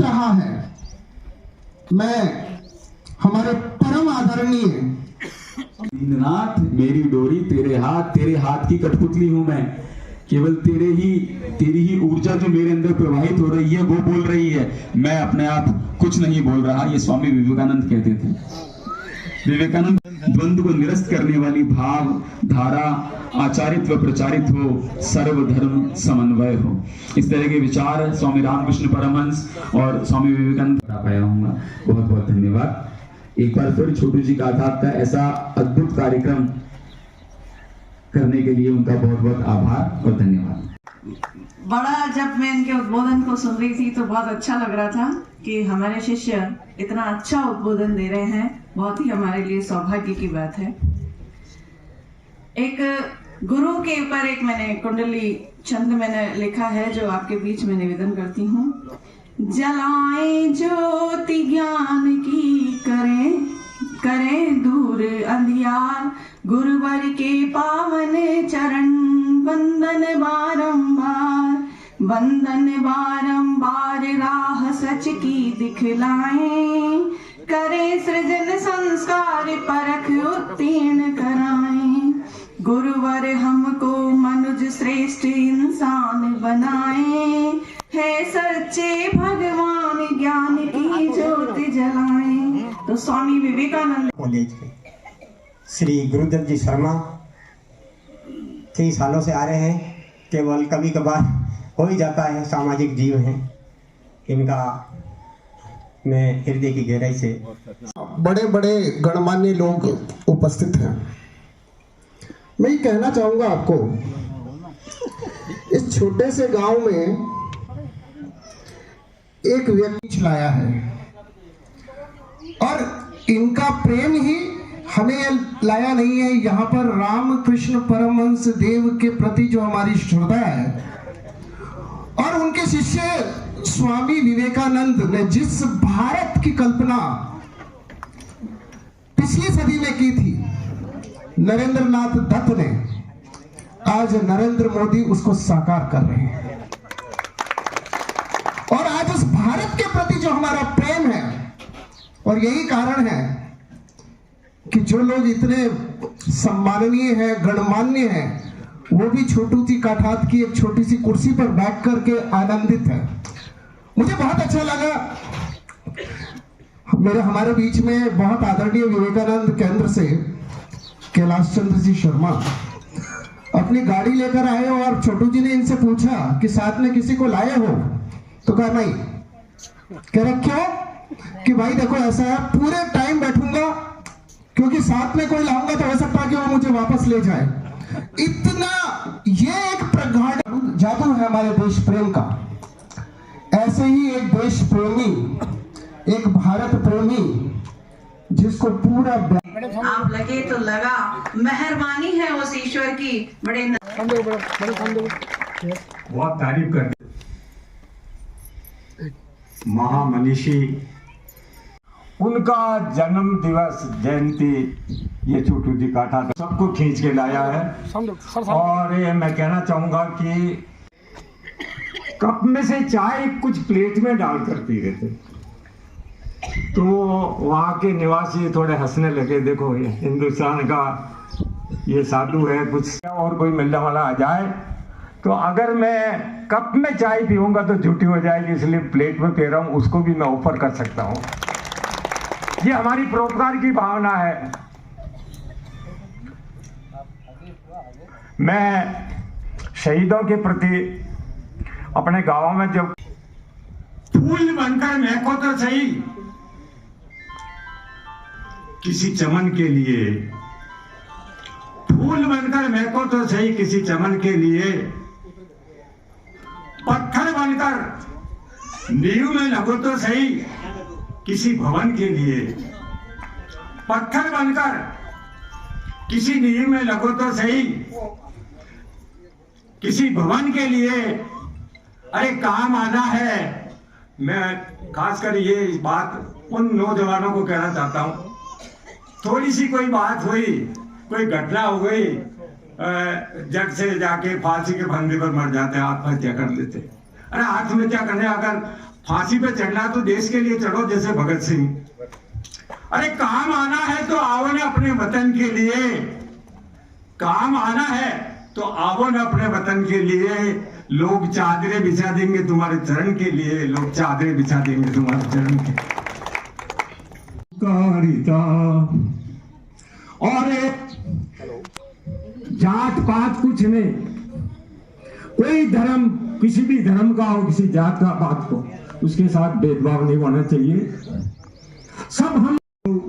रहा है। मैं हमारे परम आदरणीय दीननाथ, मेरी डोरी तेरे हाथ की कठपुतली हूं मैं। केवल तेरी ही ऊर्जा जो मेरे अंदर प्रवाहित हो रही है वो बोल रही है, मैं अपने आप कुछ नहीं बोल रहा। ये स्वामी विवेकानंद कहते थे। विवेकानंद द्वंद्व को निरस्त करने वाली भाव धारा आचारित व प्रचारित हो, सर्वधर्म समन्वय हो, इस तरह के विचार स्वामी रामकृष्ण परमहंस और स्वामी विवेकानंद पाया हूँ। बहुत बहुत धन्यवाद। एक बार फिर छोटू जी गाथा का ऐसा अद्भुत कार्यक्रम करने के लिए उनका बहुत बहुत आभार और धन्यवाद। बड़ा जब मैं इनके उद्बोधन को सुन रही थी तो बहुत अच्छा लग रहा था कि हमारे शिष्य इतना अच्छा उद्बोधन दे रहे हैं। बहुत ही हमारे लिए सौभाग्य की बात है। एक गुरु के ऊपर एक मैंने कुंडली छंद मैंने लिखा है जो आपके बीच में निवेदन करती हूँ। जलाएं ज्योति ज्ञान की, करें दूर अंधियार, गुरुवर के पावन चरण वंदन बारंबार राह सच की दिखलाएं, करें सृजन संस्कार परख उत्तीर्ण कराएं, गुरुवर हमको मनुज श्रेष्ठ इंसान बनाएं, है सच्चे भगवान ज्ञान की ज्योति जलाएं। तो स्वामी विवेकानंद कॉलेज के श्री गुरुदेव जी शर्मा कई सालों से आ रहे हैं। केवल कभी कभार हो ही जाता है, सामाजिक जीव हैं इनका। मैं हृदय की गहराई से बड़े बड़े गणमान्य लोग उपस्थित हैं। मैं ये कहना चाहूंगा आपको, इस छोटे से गांव में एक व्यक्ति चलाया है और इनका प्रेम ही हमें लाया नहीं है यहाँ पर। रामकृष्ण परमहंस देव के प्रति जो हमारी श्रद्धा है और उनके शिष्य स्वामी विवेकानंद ने जिस भारत की कल्पना पिछली सदी में की थी नरेंद्र नाथ दत्त ने, आज नरेंद्र मोदी उसको साकार कर रहे हैं। और आज उस भारत के प्रति जो हमारा प्रेम है, और यही कारण है कि जो लोग इतने सम्माननीय हैं, गणमान्य हैं, वो भी छोटू जी काठात की एक छोटी सी कुर्सी पर बैठ करके आनंदित है। मुझे बहुत अच्छा लगा। हमारे बीच में बहुत आदरणीय विवेकानंद केंद्र से कैलाश चंद्र जी शर्मा अपनी गाड़ी लेकर आए और छोटू जी ने इनसे पूछा कि साथ में किसी को लाए हो? तो कहा नहीं। कह रहे क्यों? कि भाई देखो ऐसा है, पूरे टाइम बैठूंगा क्योंकि साथ में कोई लाऊंगा तो हो सकता है कि वो मुझे वापस ले जाए। इतना ये एक प्रगाढ़ जादू है हमारे देश प्रेम का। ऐसे ही एक देश प्रेमी, एक भारत प्रेमी जिसको पूरा आप लगे तो लगा, मेहरबानी है उस ईश्वर की। बड़े बहुत तारीफ करते महामनीषी, उनका जन्म दिवस जयंती ये छोटू जी काठा सबको खींच के लाया है। और ये मैं कहना चाहूंगा कि कप में से चाय कुछ प्लेट में डालकर पी रहे थे, तो वहाँ के निवासी थोड़े हंसने लगे। देखो ये हिंदुस्तान का ये साधु है, कुछ और कोई मिलने वाला आ जाए तो अगर मैं कप में चाय पीऊंगा तो झूठी हो जाएगी, इसलिए प्लेट में पी रहा हूँ, उसको भी मैं ऑफर कर सकता हूँ। ये हमारी परोपकार की भावना है। मैं शहीदों के प्रति अपने गांवों में जब फूल बनकर महको तो सही किसी चमन के लिए, फूल बनकर महको तो सही किसी चमन के लिए, पत्थर बनकर नींव में लगो तो सही किसी भवन के लिए, पत्थर बनकर किसी नींव में लगो तो सही किसी भवन के लिए, अरे काम आना है। मैं खासकर ये बात उन नौजवानों को कहना चाहता हूं, थोड़ी सी कोई बात हुई, कोई घटना हो गई, जग से जाके फांसी के फंदे पर मर जाते, आत्महत्या कर लेते। अरे आत्महत्या करने अगर फांसी पे चढ़ना है तो देश के लिए चढ़ो, जैसे भगत सिंह। अरे काम आना है तो आओ ना अपने वतन के लिए, काम आना है तो आओ ना अपने वतन के लिए। लोग चादरें बिछा देंगे तुम्हारे चरण के लिए, लोग चादरें बिछा देंगे तुम्हारे चरण के लिए। और जात पात कुछ नहीं, कोई धर्म, किसी भी धर्म का हो, किसी जात का बात को, उसके साथ भेदभाव नहीं होना चाहिए। सब हम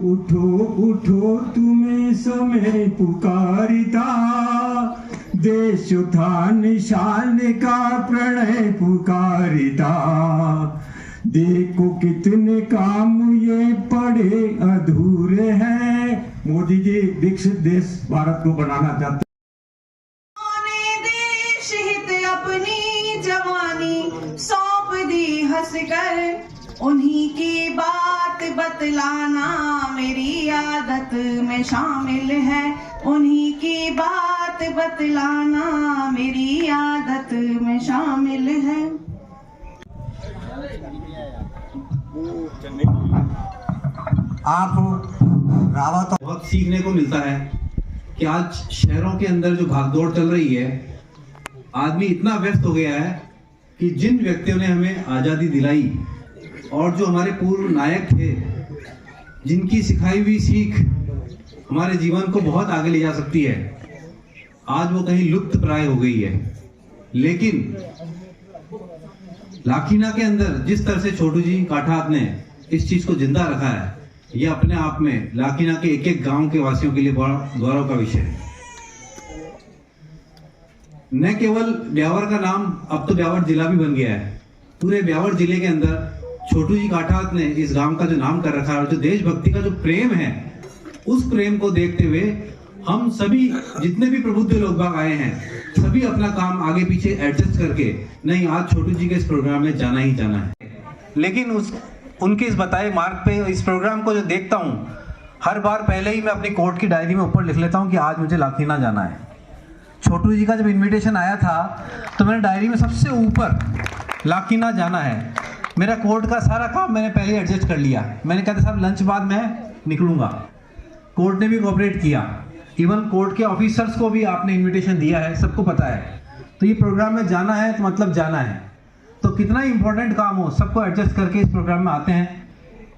उठो उठो तुम्हें समय पुकारिता, देश था निशान का प्रणय पुकारिता। देखो कितने काम ये पड़े अधूरे हैं। मोदी जी विकसित देश भारत को बनाना चाहते ने देश हित अपनी जवानी सौंप दी हंसकर, उन्हीं की बात बतलाना मेरी आदत में शामिल है, उन्हीं की बात बतलाना मेरी आदत में शामिल है। आप रावत बहुत सीखने को मिलता है कि आज शहरों के अंदर जो भागदौड़ चल रही है, आदमी इतना व्यस्त हो गया है कि जिन व्यक्तियों ने हमें आज़ादी दिलाई और जो हमारे पूर्व नायक थे, जिनकी सिखाई हुई सीख हमारे जीवन को बहुत आगे ले जा सकती है, आज वो कहीं लुप्त प्राय हो गई है। लेकिन लाखीना के अंदर जिस तरह से छोटू जी काठात ने इस चीज को जिंदा रखा है, यह अपने आप में लाखीना के एक एक गांव के वासियों के लिए बड़ा गौरव का विषय है। न केवल ब्यावर का नाम अब तो ब्यावर जिला भी बन गया है। पूरे ब्यावर जिले के अंदर छोटू जी काठात ने इस गांव का जो नाम कर रखा है और जो देशभक्ति का जो प्रेम है, उस प्रेम को देखते हुए हम सभी जितने भी प्रबुद्ध लोग बाग आए हैं, सभी अपना काम आगे पीछे एडजस्ट करके नहीं आज छोटू जी के इस प्रोग्राम में जाना ही जाना है। लेकिन उनके इस बताए मार्ग पे इस प्रोग्राम को जो देखता हूँ, हर बार पहले ही मैं अपनी कोर्ट की डायरी में ऊपर लिख लेता हूँ कि आज मुझे लाखीना जाना है। छोटू जी का जब इनविटेशन आया था तो मैंने डायरी में सबसे ऊपर लाखीना जाना है। मेरा कोर्ट का सारा काम मैंने पहले एडजस्ट कर लिया। मैंने कहा था साहब लंच बाद मैं निकलूँगा। कोर्ट ने भी कोऑपरेट किया, इवन कोर्ट के ऑफिसर्स को भी आपने इनविटेशन दिया है, सबको पता है। तो ये प्रोग्राम में जाना है तो मतलब जाना है। तो कितना इंपॉर्टेंट काम हो, सबको एडजस्ट करके इस प्रोग्राम में आते हैं।